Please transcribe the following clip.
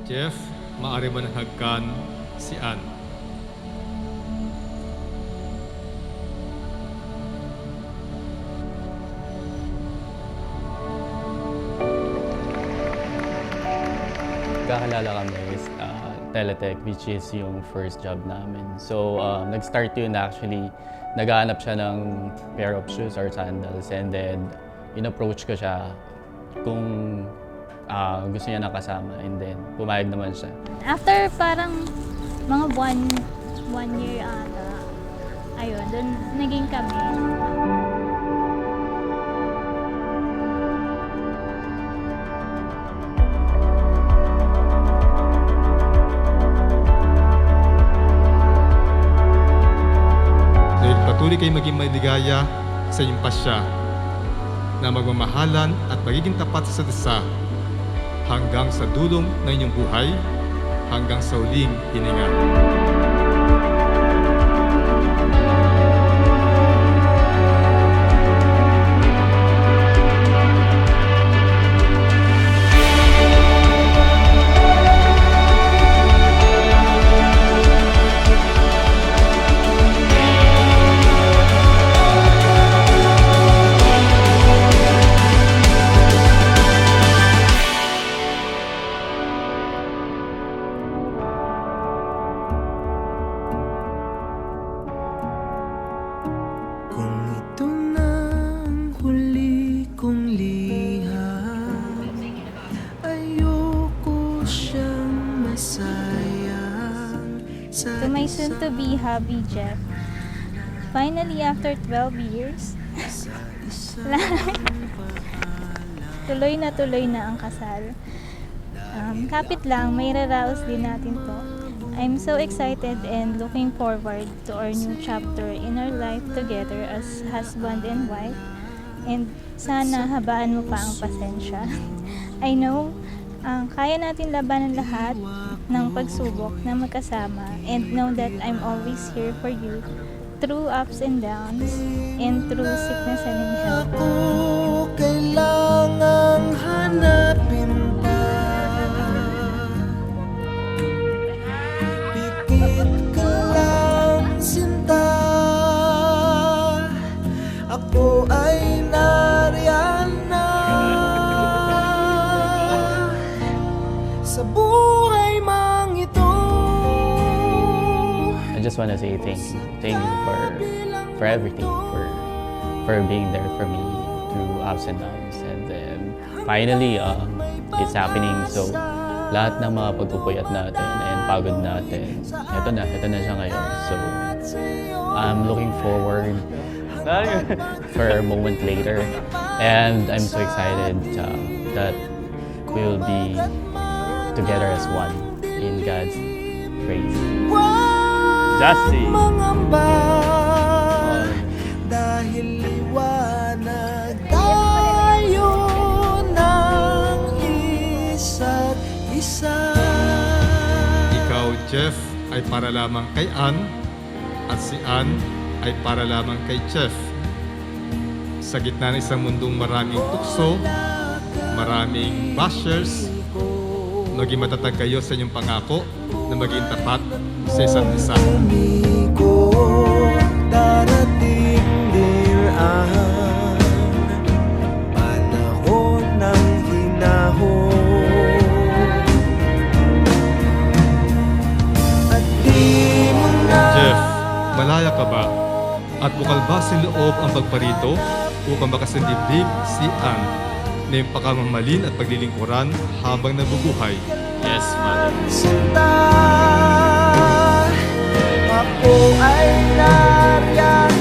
Jeff, maaari mo nang hagkan si Ann. Kakilala kami is Teletech, which is yung first job namin. So, nag-start yun actually. Naghahanap siya ng pair of shoes or sandals, and then in-approach ko siya kung gusto niya nakasama, and then pumayag naman siya. After parang mga one year ata, ayun, doon naging kami. Patuloy kayo maging maligaya sa inyong pasya na magmamahalan at magiging tapat sa isa't isa hanggang sa dulong ng inyong buhay, hanggang sa huling hininga. To my soon-to-be hubby, Jeff. Finally, after 12 years, tuloy na ang kasal. Kapit lang, may raraos din natin to. I'm so excited and looking forward to our new chapter in our life together as husband and wife. And sana habaan mo pa ang pasensya. I know, kaya natin labanan lahat ng pagsubok na magkasama, and know that I'm always here for you through ups and downs and through sickness and in health. Ako kailangang hanapin pa, pikit ka lang sinta, ako ay nariyan na sa buhay mang ito. I just want to say thank you. Thank you for everything, for being there for me through ups and downs. And then finally, it's happening. So lahat ng mga pagpupuyat natin and pagod natin, ito na siya ngayon. So I'm looking forward for a moment later. And I'm so excited that we will be together as one in God's grace. Justin! Mangamba, dahil liwanag tayo ng isa't isa. Ikaw, Jeff, ay para lamang kay Ann, at si Ann ay para lamang kay Jeff. Sa gitna ng isang mundong maraming tukso, maraming bashers, maging matatag kayo sa inyong pangako na maging tapat sa isa't isa. Umiko, darating din ang panahon ng hinahon, at di mo na. Jeff, malaya ka ba? At bukal ba sa loob ang pagparito upang makasandibdib si Ann na yung pakamamahalin at paglilingkuran habang nabubuhay? Yes, Mother. Sinta, ako ay nariyan